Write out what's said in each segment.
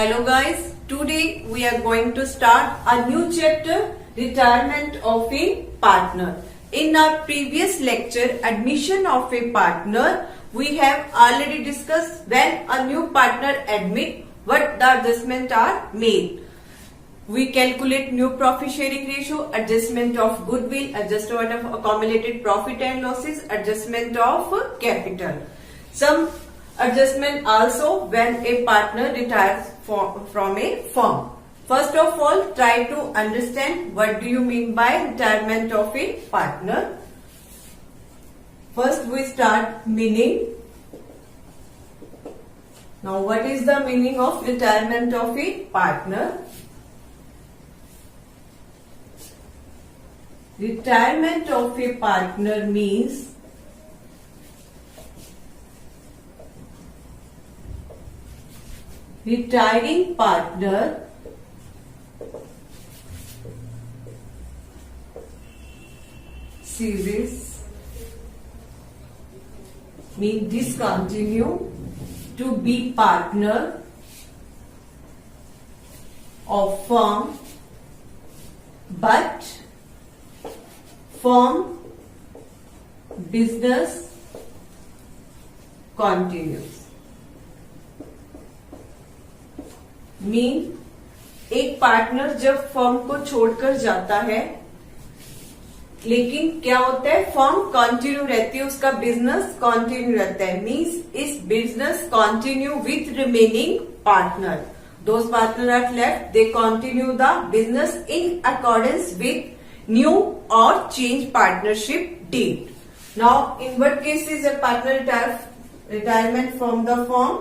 Hello guys, today we are going to start a new chapter, retirement of a partner. In our previous lecture, admission of a partner, we have already discussed when a new partner admit, what the adjustment are made. We calculate new profit sharing ratio, adjustment of goodwill, adjustment of accumulated profit and losses, adjustment of capital. Some adjustment also when a partner retires from a firm. First of all, try to understand what do you mean by retirement of a partner. First we start meaning. Now what is the meaning of retirement of a partner? Retirement of a partner means retiring partner ceases, means discontinue to be partner of firm, but firm business continues. Mean एक partner जब firm को छोड़कर जाता है, लेकिन क्या होता है, फर्म कंटिन्यू रहती है, उसका बिजनेस कंटिन्यू रहता है. मीन्स इस business continue with remaining partner. Those partner are left, they continue the business in accordance with new और change partnership deed. Now in what case is a partner retirement from the firm?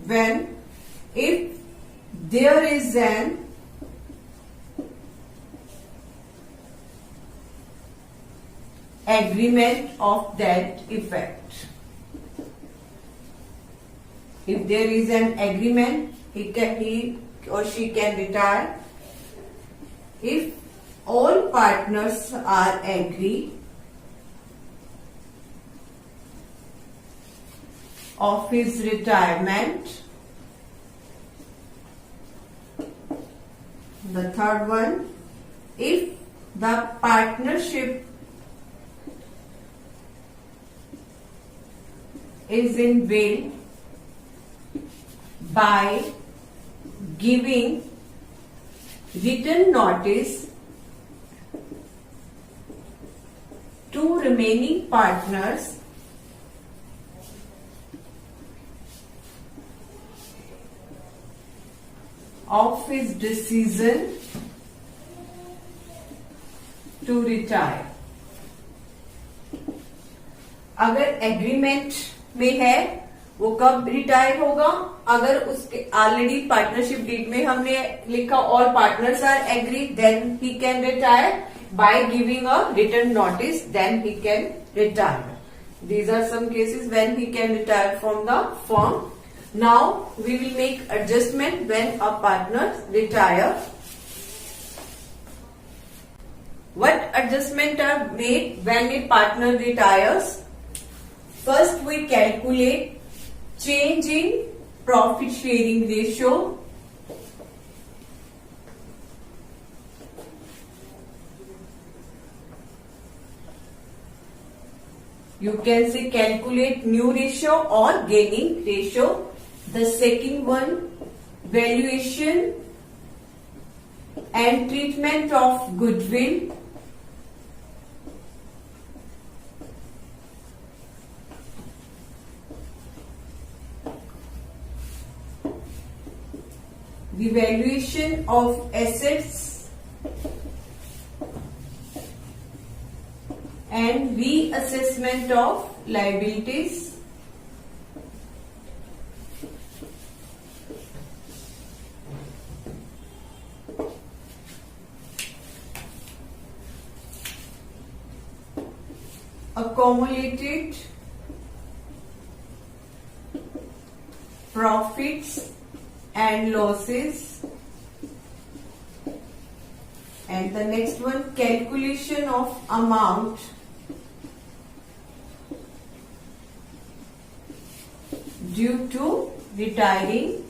When if there is an agreement of that effect. If there is an agreement, he or she can retire. If all partners are agree of his retirement. The third one, if the partnership is in will by giving written notice to remaining partners of his decision to retire. अगर agreement में है वो कब retire होगा? अगर उसके already partnership deed में हमने लिखा all partners are agree, then he can retire. By giving a written notice, then he can retire. These are some cases when he can retire from the firm. Now we will make adjustment when a partner retire. What adjustment are made when a partner retires? First we calculate change in profit sharing ratio. You can say calculate new ratio or gaining ratio. The second one, valuation and treatment of goodwill. The valuation of assets and reassessment of liabilities. Accumulated profits and losses, and the next one, calculation of amount due to retiring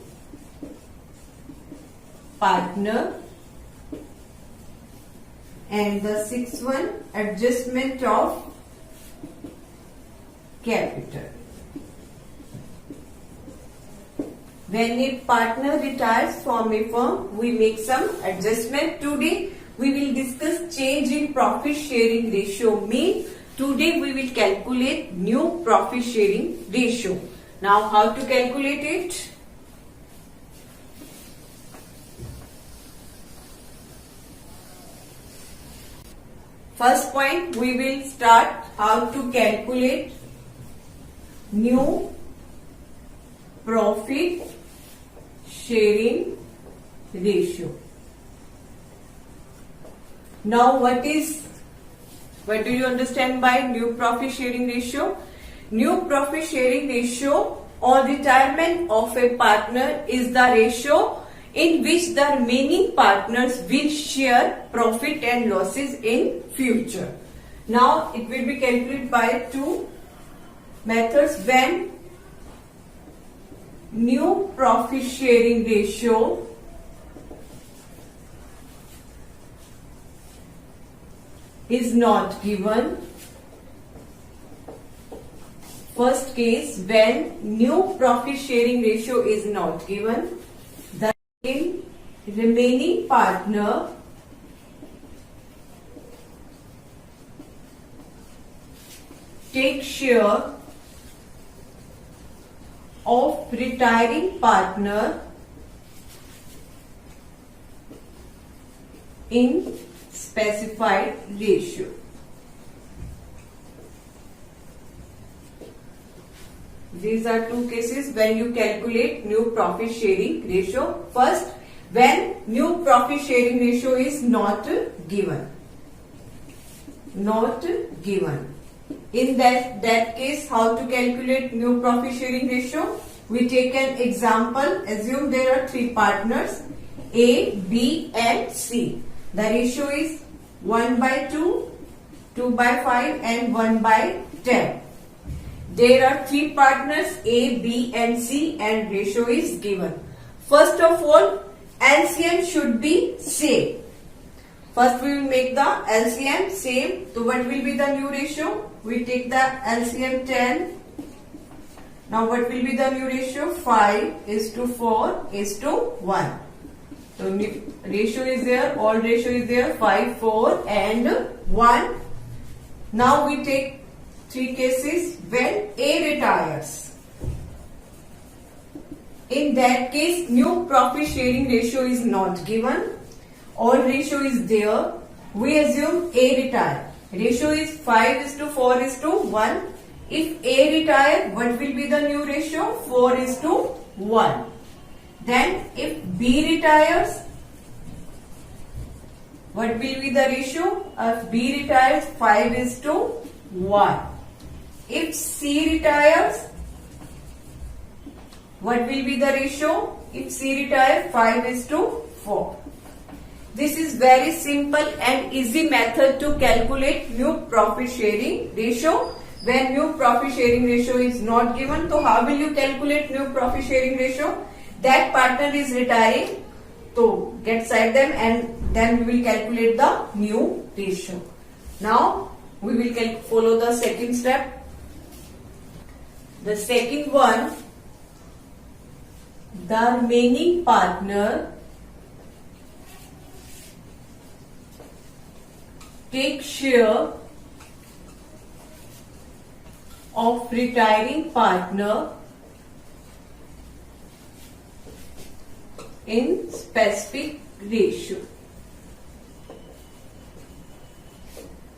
partner. And the sixth one, adjustment of capital. When a partner retires from a firm, we make some adjustment. Today, we will discuss change in profit sharing ratio mean. Today, we will calculate new profit sharing ratio. Now, how to calculate it? First point, we will start how to calculate new profit sharing ratio. Now, what do you understand by new profit sharing ratio? New profit sharing ratio on retirement of a partner is the ratio in which the remaining partners will share profit and losses in future. Now, it will be calculated by two methods. When new profit sharing ratio is not given. First case, when new profit sharing ratio is not given, the remaining partner takes share of retiring partner in specified ratio. These are two cases when you calculate new profit sharing ratio. First, when new profit sharing ratio is not given. Not given. In that case, how to calculate new profit sharing ratio? We take an example. Assume there are three partners A, B and C. The ratio is 1/2, 2/5 and 1/10. There are three partners A, B and C and ratio is given. First of all, LCM should be same. First we will make the LCM same. So what will be the new ratio? We take the LCM 10. Now what will be the new ratio? 5:4:1. So ratio is there, all ratio is there, 5, 4 and 1. Now we take three cases when A retires. In that case, new profit sharing ratio is not given. All ratio is there. We assume A retire. Ratio is 5:4:1. If A retire, what will be the new ratio? 4:1. Then if B retires, what will be the ratio? If B retires, 5:1. If C retires, what will be the ratio? If C retires, 5:4. This is very simple and easy method to calculate new profit sharing ratio. When new profit sharing ratio is not given, so how will you calculate new profit sharing ratio? That partner is retiring, so get side them and then we will calculate the new ratio. Now we will follow the second step. The second one, the remaining partner takes share of retiring partner in specific ratio.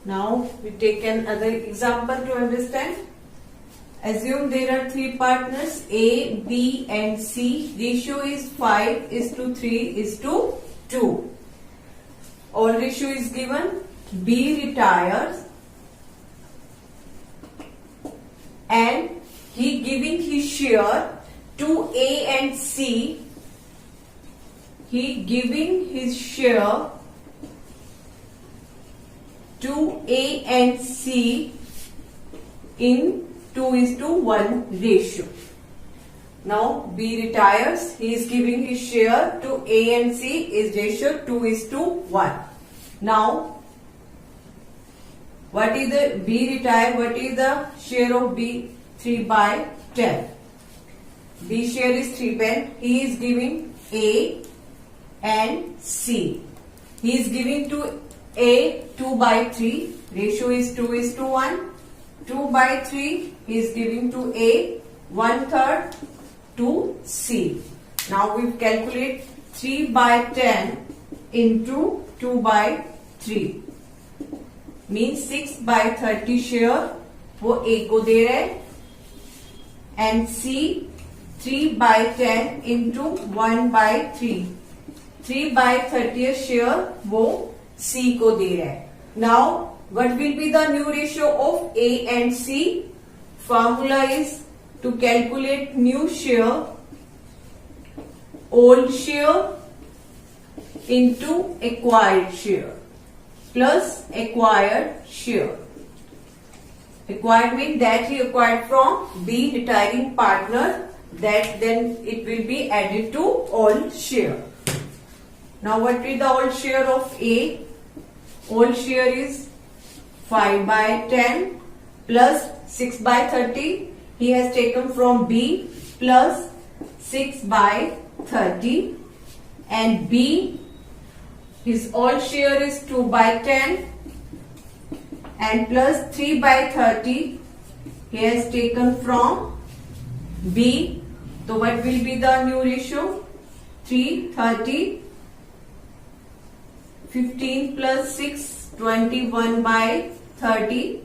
Now we take another example to understand. Assume there are three partners A, B and C. Ratio is 5:3:2. All ratio is given. B retires and he giving his share to A and C. He giving his share to A and C in 2:1 ratio. Now B retires. He is giving his share to A and C is ratio 2:1. Now what is the B retire? What is the share of B? 3/10. B share is 3/10. He is giving A and C. He is giving to A 2/3. Ratio is 2:1. 2/3. He is giving to A 1/3 to C. Now we calculate 3/10 into 2/3 means 6/30 share वो A को दे रहे and C 3/10 into 1/3 3/30 share वो C को दे रहा है. Now what will be the new ratio of A and C? Formula is to calculate new share, old share into acquired share plus acquired share. Acquired means that he acquired from B retiring partner, that then it will be added to old share. Now what is the old share of A? Old share is 5/10 plus 6/30. He has taken from B plus 6/30 and B, his old share is 2/10 and plus 3/30 he has taken from B. So what will be the new ratio? 3/30. 15 plus 6, 21/30.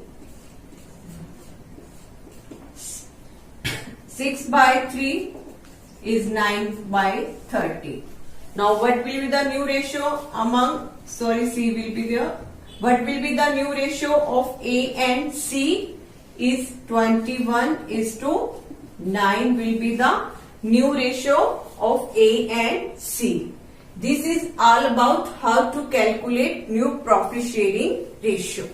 6/3 is 9/30. Now what will be the new ratio among, C will be there. What will be the new ratio of A and C is 21:9 will be the new ratio of A and C. This is all about how to calculate new profit sharing ratio.